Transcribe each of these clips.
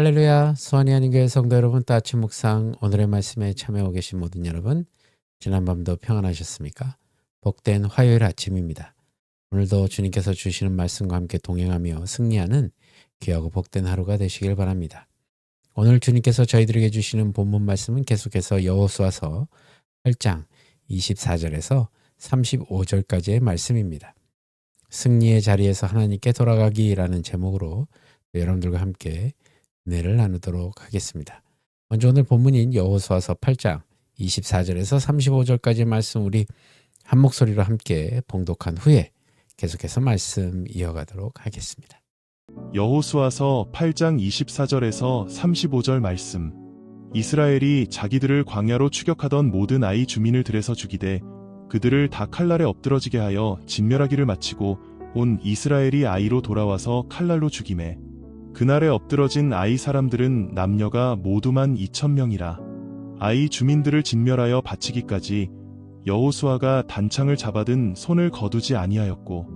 할렐루야, 수원이 하나님교회 성도 여러분, 또 아침 묵상 오늘의 말씀에 참여하고 계신 모든 여러분, 지난밤도 평안하셨습니까? 복된 화요일 아침입니다. 오늘도 주님께서 주시는 말씀과 함께 동행하며 승리하는 귀하고 복된 하루가 되시길 바랍니다. 오늘 주님께서 저희들에게 주시는 본문 말씀은 계속해서 여호수아서 8장 24절에서 35절까지의 말씀입니다. 승리의 자리에서 하나님께 돌아가기라는 제목으로 여러분들과 함께 은혜를 나누도록 하겠습니다. 먼저 오늘 본문인 여호수아서 8장 24절에서 35절까지 말씀 우리 한 목소리로 함께 봉독한 후에 계속해서 말씀 이어가도록 하겠습니다. 여호수아서 8장 24절에서 35절 말씀. 이스라엘이 자기들을 광야로 추격하던 모든 아이 주민을 들에서 죽이되 그들을 다 칼날에 엎드러지게 하여 진멸하기를 마치고 온 이스라엘이 아이로 돌아와서 칼날로 죽이매 그날에 엎드러진 아이 사람들은 남녀가 모두만 2,000명이라. 아이 주민들을 진멸하여 바치기까지 여호수아가 단창을 잡아든 손을 거두지 아니하였고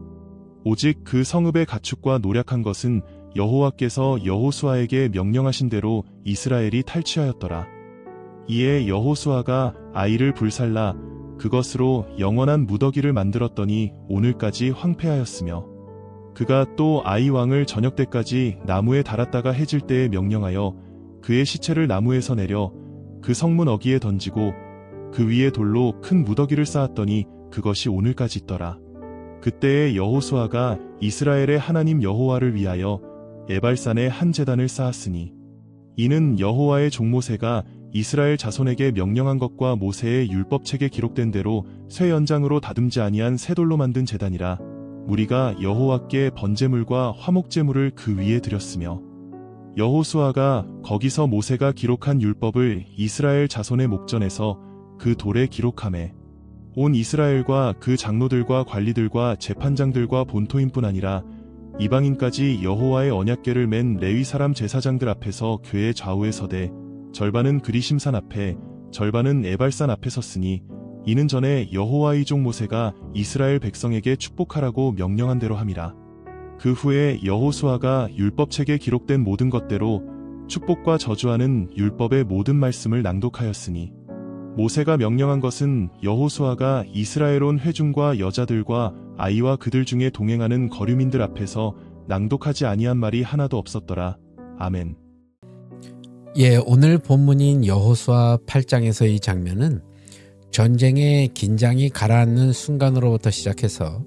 오직 그 성읍의 가축과 노략한 것은 여호와께서 여호수아에게 명령하신 대로 이스라엘이 탈취하였더라. 이에 여호수아가 아이를 불살라 그것으로 영원한 무더기를 만들었더니 오늘까지 황폐하였으며 그가 또 아이 왕을 저녁 때까지 나무에 달았다가 해질 때에 명령하여 그의 시체를 나무에서 내려 그 성문 어귀에 던지고 그 위에 돌로 큰 무더기를 쌓았더니 그것이 오늘까지 있더라. 그때에 여호수아가 이스라엘의 하나님 여호와를 위하여 에발산에 한 제단을 쌓았으니 이는 여호와의 종 모세가 이스라엘 자손에게 명령한 것과 모세의 율법책에 기록된 대로 쇠 연장으로 다듬지 아니한 새 돌로 만든 제단이라. 무리가 여호와께 번제물과 화목제물을 그 위에 드렸으며 여호수아가 거기서 모세가 기록한 율법을 이스라엘 자손의 목전에서 그 돌에 기록하매 온 이스라엘과 그 장로들과 관리들과 재판장들과 본토인뿐 아니라 이방인까지 여호와의 언약궤를 맨 레위 사람 제사장들 앞에서 궤의 좌우에 서되 절반은 그리심산 앞에 절반은 에발산 앞에 섰으니 이는 전에 여호와의 종 모세가 이스라엘 백성에게 축복하라고 명령한 대로 함이라. 그 후에 여호수아가 율법책에 기록된 모든 것대로 축복과 저주하는 율법의 모든 말씀을 낭독하였으니 모세가 명령한 것은 여호수아가 이스라엘 온 회중과 여자들과 아이와 그들 중에 동행하는 거류민들 앞에서 낭독하지 아니한 말이 하나도 없었더라. 아멘. 오늘 본문인 여호수아 8장에서 이 장면은 전쟁의 긴장이 가라앉는 순간으로부터 시작해서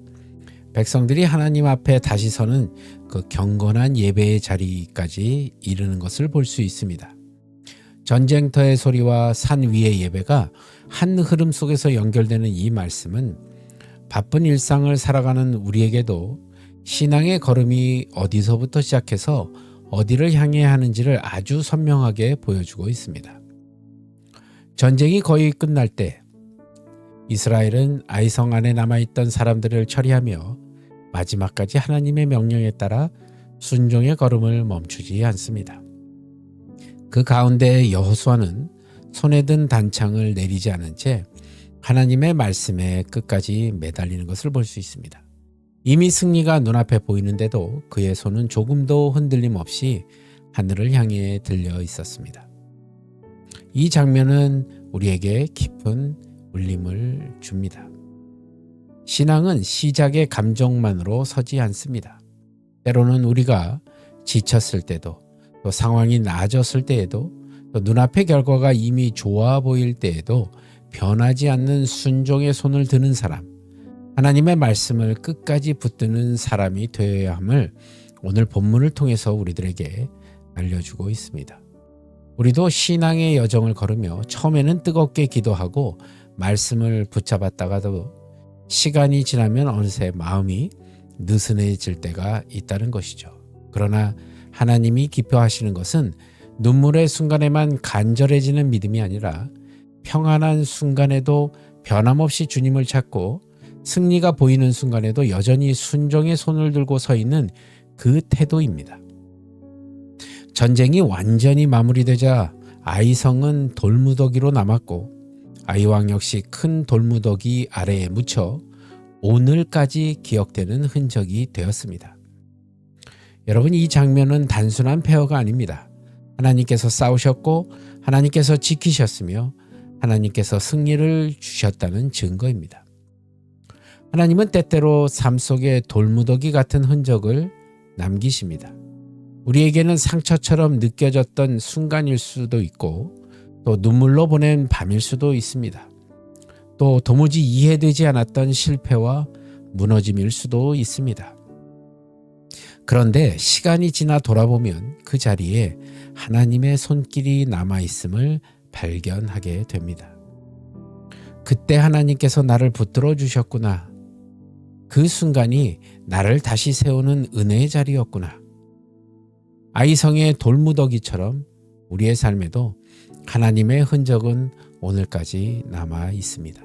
백성들이 하나님 앞에 다시 서는 그 경건한 예배의 자리까지 이르는 것을 볼 수 있습니다. 전쟁터의 소리와 산 위의 예배가 한 흐름 속에서 연결되는 이 말씀은 바쁜 일상을 살아가는 우리에게도 신앙의 걸음이 어디서부터 시작해서 어디를 향해야 하는지를 아주 선명하게 보여주고 있습니다. 전쟁이 거의 끝날 때 이스라엘은 아이성 안에 남아있던 사람들을 처리하며 마지막까지 하나님의 명령에 따라 순종의 걸음을 멈추지 않습니다. 그 가운데 여호수아는 손에 든 단창을 내리지 않은 채 하나님의 말씀에 끝까지 매달리는 것을 볼 수 있습니다. 이미 승리가 눈앞에 보이는데도 그의 손은 조금도 흔들림 없이 하늘을 향해 들려 있었습니다. 이 장면은 우리에게 깊은 울림을 줍니다. 신앙은 시작의 감정만으로 서지 않습니다. 때로는 우리가 지쳤을 때도 또 상황이 나아졌을 때에도 또 눈앞의 결과가 이미 좋아 보일 때에도 변하지 않는 순종의 손을 드는 사람, 하나님의 말씀을 끝까지 붙드는 사람이 되어야 함을 오늘 본문을 통해서 우리들에게 알려주고 있습니다. 우리도 신앙의 여정을 걸으며 처음에는 뜨겁게 기도하고 말씀을 붙잡았다가도 시간이 지나면 어느새 마음이 느슨해질 때가 있다는 것이죠. 그러나 하나님이 기뻐하시는 것은 눈물의 순간에만 간절해지는 믿음이 아니라 평안한 순간에도 변함없이 주님을 찾고 승리가 보이는 순간에도 여전히 순종의 손을 들고 서 있는 그 태도입니다. 전쟁이 완전히 마무리되자 아이성은 돌무더기로 남았고 아이왕 역시 큰 돌무더기 아래에 묻혀 오늘까지 기억되는 흔적이 되었습니다. 여러분, 이 장면은 단순한 폐허가 아닙니다. 하나님께서 싸우셨고 하나님께서 지키셨으며 하나님께서 승리를 주셨다는 증거입니다. 하나님은 때때로 삶 속에 돌무더기 같은 흔적을 남기십니다. 우리에게는 상처처럼 느껴졌던 순간일 수도 있고 또 눈물로 보낸 밤일 수도 있습니다. 또 도무지 이해되지 않았던 실패와 무너짐일 수도 있습니다. 그런데 시간이 지나 돌아보면 그 자리에 하나님의 손길이 남아있음을 발견하게 됩니다. 그때 하나님께서 나를 붙들어 주셨구나. 그 순간이 나를 다시 세우는 은혜의 자리였구나. 아이성의 돌무더기처럼 우리의 삶에도 하나님의 흔적은 오늘까지 남아 있습니다.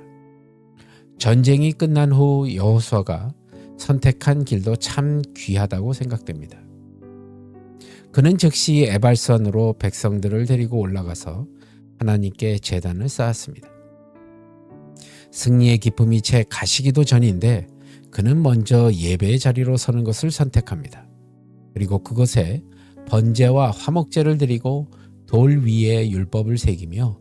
전쟁이 끝난 후 여호수아가 선택한 길도 참 귀하다고 생각됩니다. 그는 즉시 에발선으로 백성들을 데리고 올라가서 하나님께 제단을 쌓았습니다. 승리의 기쁨이 채 가시기도 전인데 그는 먼저 예배의 자리로 서는 것을 선택합니다. 그리고 그곳에 번제와 화목제를 드리고 돌 위에 율법을 새기며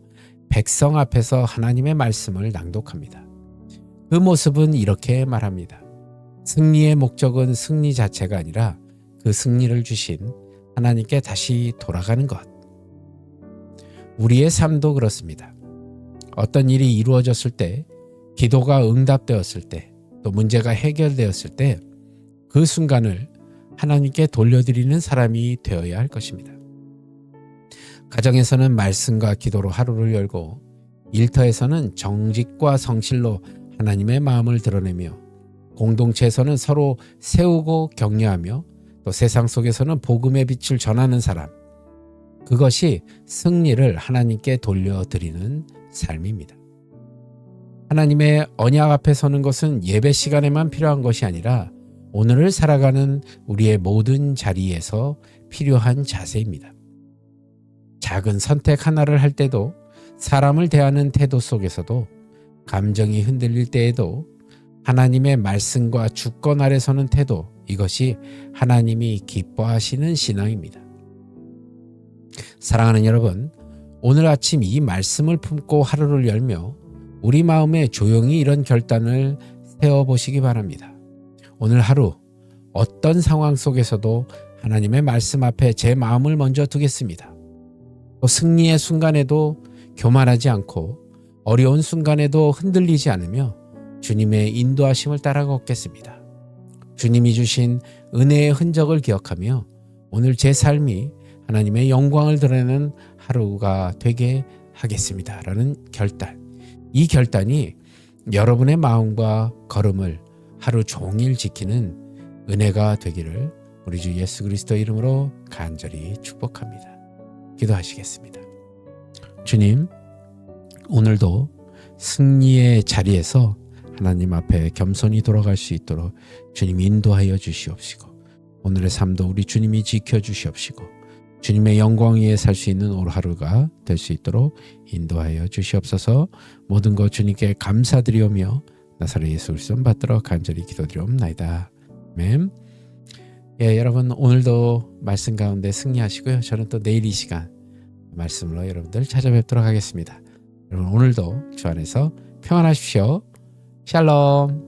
백성 앞에서 하나님의 말씀을 낭독합니다. 그 모습은 이렇게 말합니다. 승리의 목적은 승리 자체가 아니라 그 승리를 주신 하나님께 다시 돌아가는 것. 우리의 삶도 그렇습니다. 어떤 일이 이루어졌을 때, 기도가 응답되었을 때, 또 문제가 해결되었을 때 그 순간을 하나님께 돌려드리는 사람이 되어야 할 것입니다. 가정에서는 말씀과 기도로 하루를 열고 일터에서는 정직과 성실로 하나님의 마음을 드러내며 공동체에서는 서로 세우고 격려하며 또 세상 속에서는 복음의 빛을 전하는 사람, 그것이 승리를 하나님께 돌려드리는 삶입니다. 하나님의 언약 앞에 서는 것은 예배 시간에만 필요한 것이 아니라 오늘을 살아가는 우리의 모든 자리에서 필요한 자세입니다. 작은 선택 하나를 할 때도, 사람을 대하는 태도 속에서도, 감정이 흔들릴 때에도 하나님의 말씀과 주권 아래 서는 태도, 이것이 하나님이 기뻐하시는 신앙입니다. 사랑하는 여러분, 오늘 아침 이 말씀을 품고 하루를 열며 우리 마음에 조용히 이런 결단을 세워보시기 바랍니다. 오늘 하루 어떤 상황 속에서도 하나님의 말씀 앞에 제 마음을 먼저 두겠습니다. 또 승리의 순간에도 교만하지 않고 어려운 순간에도 흔들리지 않으며 주님의 인도하심을 따라 걷겠습니다. 주님이 주신 은혜의 흔적을 기억하며 오늘 제 삶이 하나님의 영광을 드러내는 하루가 되게 하겠습니다. 라는 결단. 이 결단이 여러분의 마음과 걸음을 하루 종일 지키는 은혜가 되기를 우리 주 예수 그리스도 이름으로 간절히 축복합니다. 기도하시겠습니다. 주님, 오늘도 승리의 자리에서 하나님 앞에 겸손히 돌아갈 수 있도록 주님 인도하여 주시옵시고, 오늘의 삶도 우리 주님이 지켜주시옵시고 주님의 영광 위에 살 수 있는 올 하루가 될 수 있도록 인도하여 주시옵소서. 모든 것 주님께 감사드리오며 나사렛 예수 그리스도 받들어 간절히 기도드리옵나이다. 아멘. 예, 여러분 오늘도 말씀 가운데 승리하시고요. 저는 또 내일 이 시간 말씀으로 여러분들 찾아뵙도록 하겠습니다. 여러분 오늘도 주 안에서 평안하십시오. 샬롬.